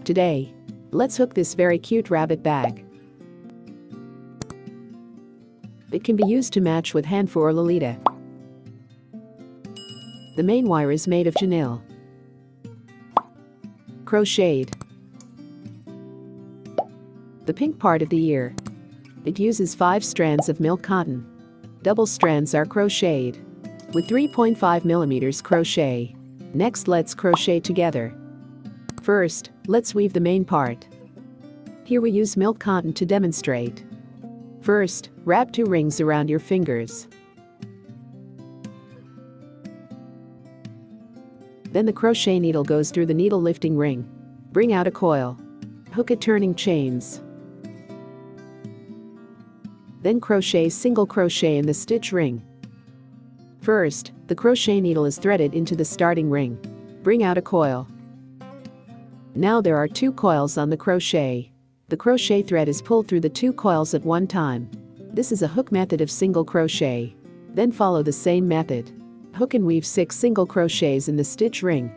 Today, let's hook this very cute rabbit bag. It can be used to match with Handful or Lolita. The main wire is made of chenille. Crocheted. The pink part of the ear. It uses 5 strands of milk cotton. Double strands are crocheted with 3.5 millimeters crochet. Next, let's crochet together. First, let's weave the main part. Here we use milk cotton to demonstrate. First, wrap 2 rings around your fingers. Then the crochet needle goes through the needle lifting ring. Bring out a coil. Hook it turning chains. Then crochet single crochet in the stitch ring. First, the crochet needle is threaded into the starting ring. Bring out a coil. Now there are 2 coils on the crochet. The crochet thread is pulled through the 2 coils at one time. This is a hook method of single crochet. Then follow the same method. Hook and weave 6 single crochets in the stitch ring.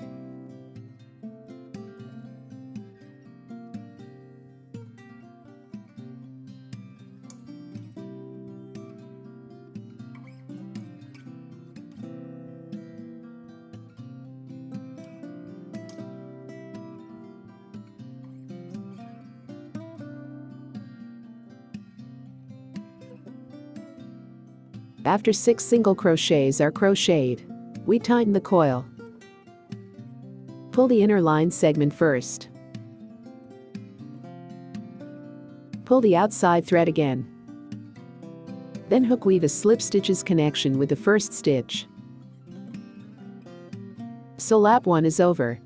After 6 single crochets are crocheted, we tighten the coil. Pull the inner line segment first. Pull the outside thread again. Then hook weave a slip stitches connection with the first stitch. So lap 1 is over.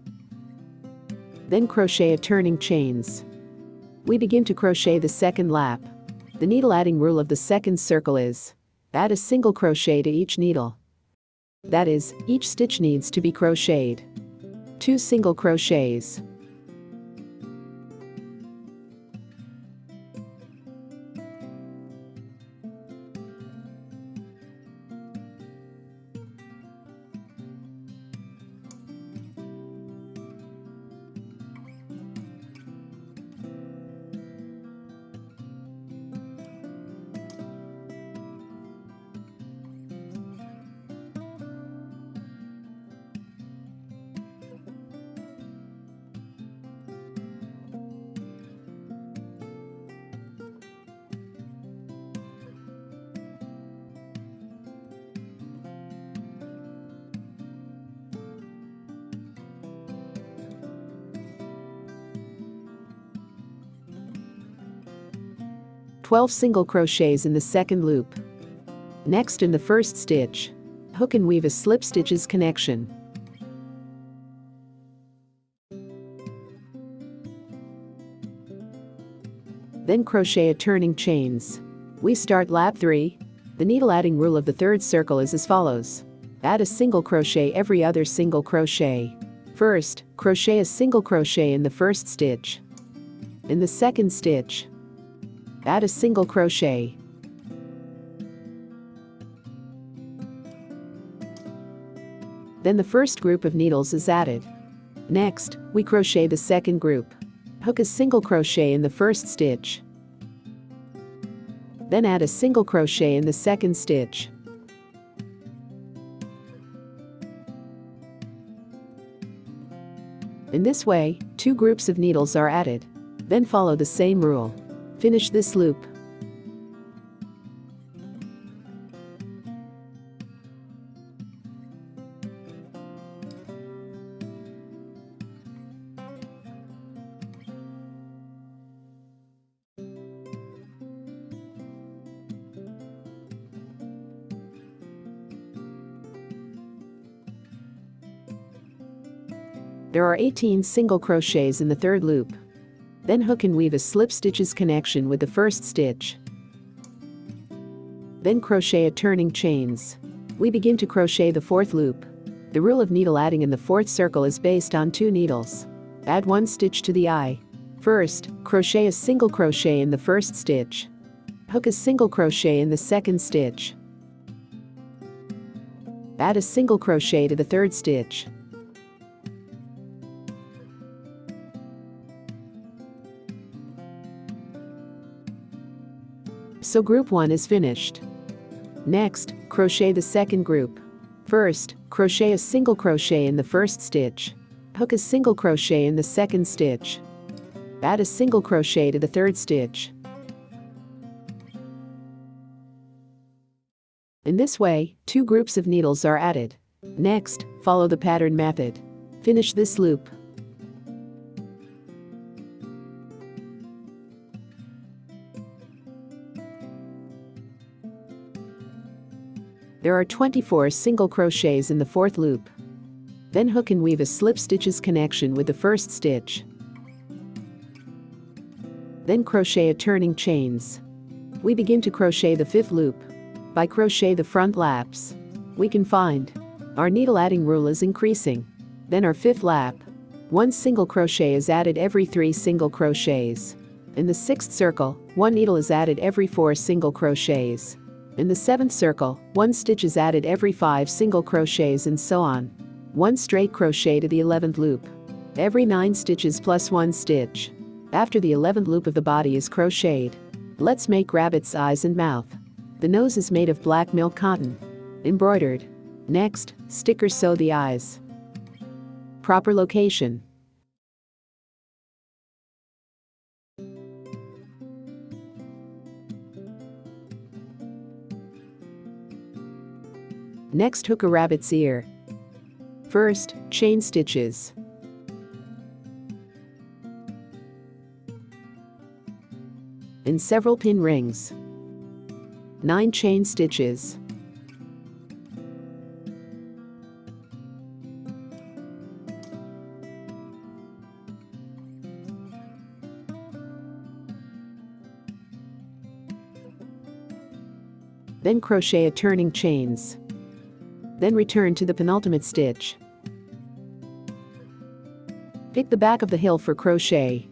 Then crochet a turning chains. We begin to crochet the second lap. The needle adding rule of the second circle is add a single crochet to each needle. That is, each stitch needs to be crocheted. 2 single crochets. "12 single crochets in the second loop. Next, in the first stitch, hook and weave a slip stitches connection. Then crochet a turning chains. We start lap 3. The needle adding rule of the third circle is as follows. Add a single crochet every other single crochet. First, crochet a single crochet in the first stitch. In the second stitch, add a single crochet. Then the first group of needles is added. Next, we crochet the second group. Hook a single crochet in the first stitch. Then add a single crochet in the second stitch. In this way, 2 groups of needles are added. Then follow the same rule. Finish this loop. There are 18 single crochets in the third loop. Then hook and weave a slip stitches connection with the first stitch. Then crochet a turning chains. We begin to crochet the fourth loop. The rule of needle adding in the fourth circle is based on 2 needles. Add 1 stitch to the eye. First, crochet a single crochet in the first stitch. Hook a single crochet in the second stitch. Add a single crochet to the third stitch. So group 1 is finished. Next, crochet the second group. First, crochet a single crochet in the first stitch. Hook a single crochet in the second stitch. Add a single crochet to the third stitch. In this way, 2 groups of needles are added. Next, follow the pattern method. Finish this loop. There are 24 single crochets in the fourth loop. Then hook and weave a slip stitches connection with the first stitch. Then crochet a turning chains. We begin to crochet the fifth loop. By crochet the front laps, we can find our needle adding rule is increasing. Then our fifth lap, 1 single crochet is added every 3 single crochets. In the sixth circle, 1 needle is added every 4 single crochets. In the seventh circle, 1 stitch is added every 5 single crochets, and so on. 1 straight crochet to the 11th loop. Every 9 stitches plus 1 stitch. After the 11th loop of the body is crocheted. Let's make rabbit's eyes and mouth. The nose is made of black milk cotton. Embroidered. Next, stick or sew the eyes. Proper location. Next, hook a rabbit's ear. First, chain stitches. In several pin rings. 9 chain stitches. Then crochet a turning chains. Then return to the penultimate stitch. Pick the back of the hill for crochet.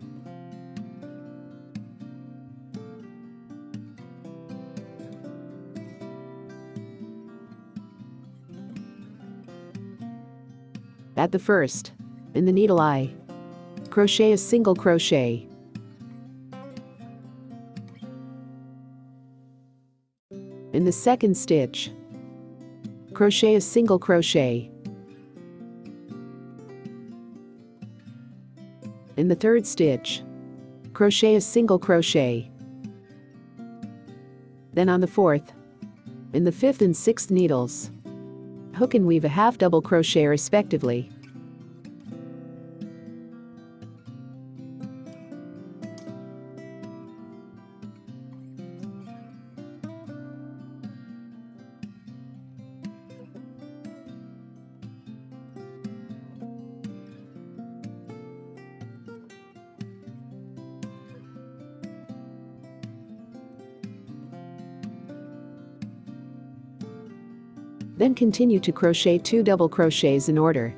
At the first, in the needle eye, crochet a single crochet. In the second stitch, crochet a single crochet. In the third stitch, crochet a single crochet. Then on the fourth, in the fifth and sixth needles, hook and weave a half double crochet respectively. Then continue to crochet 2 double crochets in order.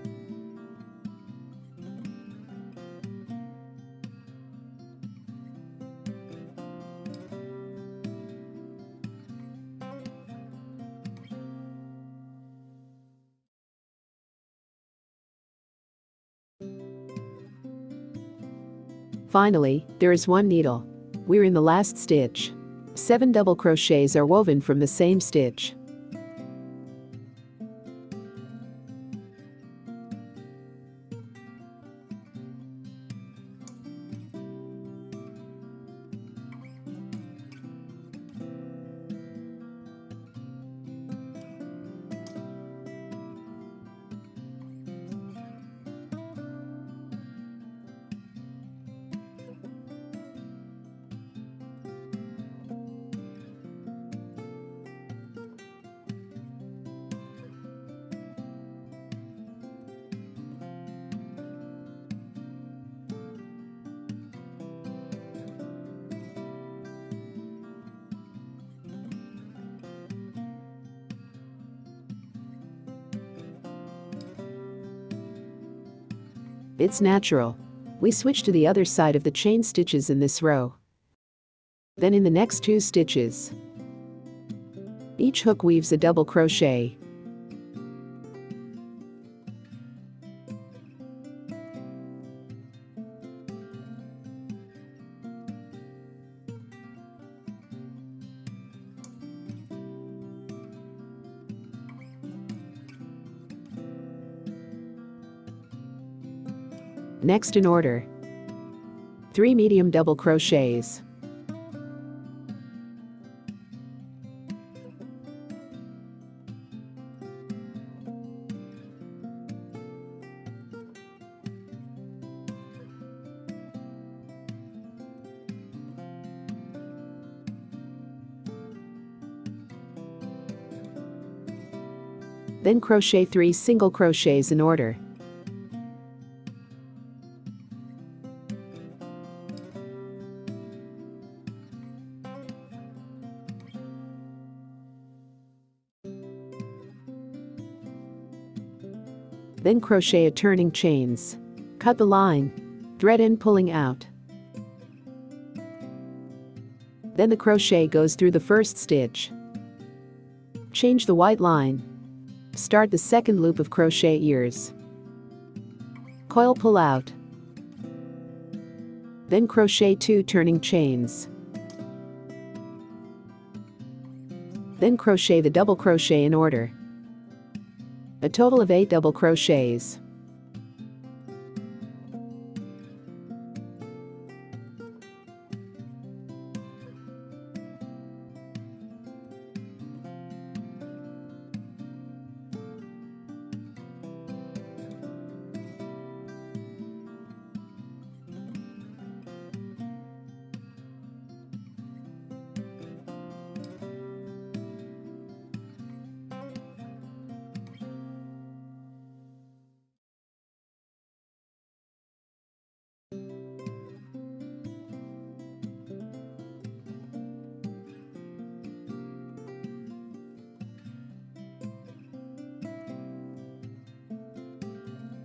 Finally, there is 1 needle. We're in the last stitch. 7 double crochets are woven from the same stitch. It's natural. We switch to the other side of the chain stitches in this row. Then in the next 2 stitches, each hook weaves a double crochet. Next in order, 3 medium double crochets. Then crochet 3 single crochets in order. Then crochet a turning chains. Cut the line. Thread end pulling out. Then the crochet goes through the first stitch. Change the white line. Start the second loop of crochet ears. Coil pull out. Then crochet 2 turning chains. Then crochet the double crochet in order. A total of 8 double crochets.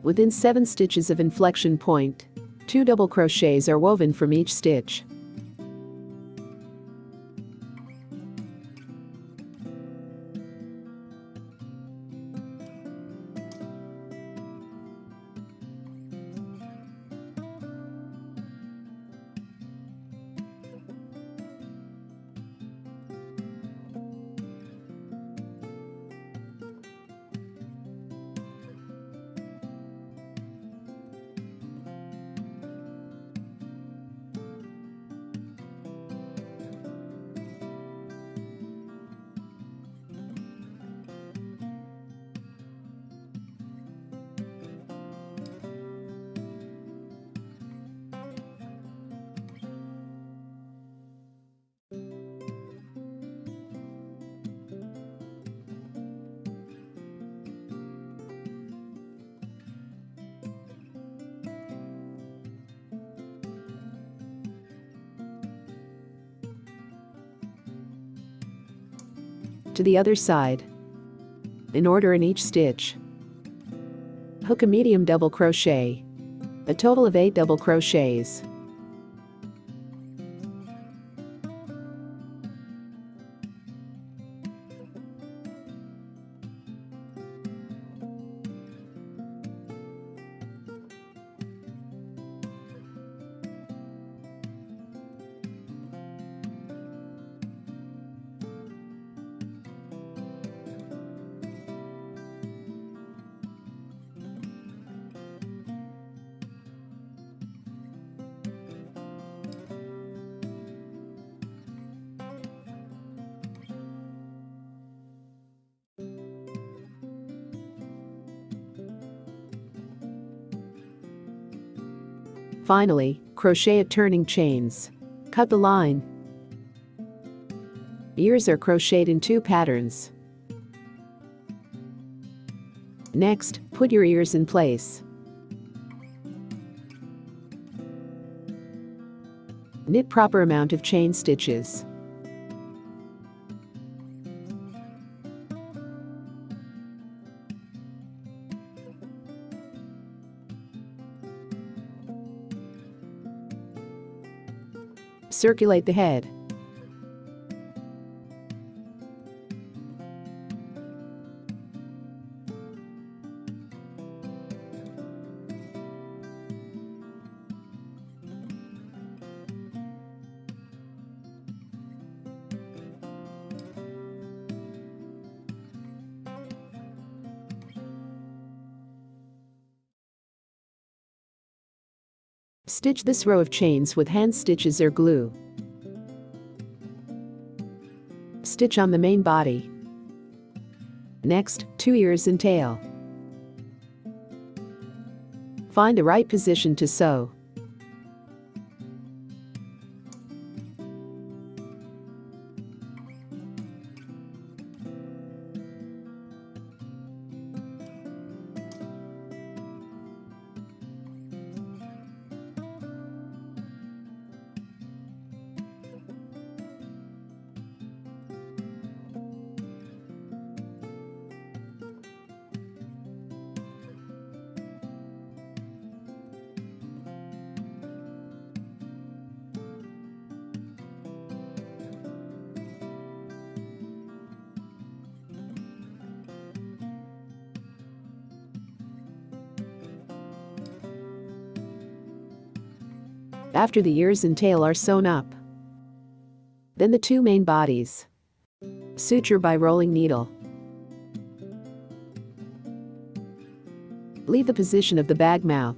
Within 7 stitches of inflection point, 2 double crochets are woven from each stitch. To the other side. In order in each stitch. Hook a medium double crochet. A total of 8 double crochets. Finally, crochet a turning chains. Cut the line. Ears are crocheted in 2 patterns. Next, put your ears in place. Knit proper amount of chain stitches. Circulate the head. Stitch this row of chains with hand stitches or glue. Stitch on the main body. Next, 2 ears and tail. Find the right position to sew. After the ears and tail are sewn up, then the 2 main bodies. Suture by rolling needle. Leave the position of the bag mouth.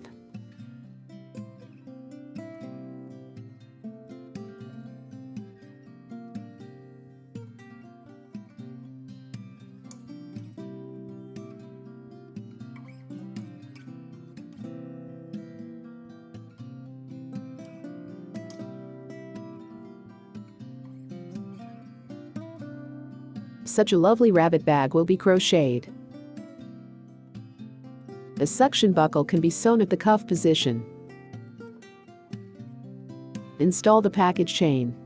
Such a lovely rabbit bag will be crocheted. A suction buckle can be sewn at the cuff position. Install the package chain.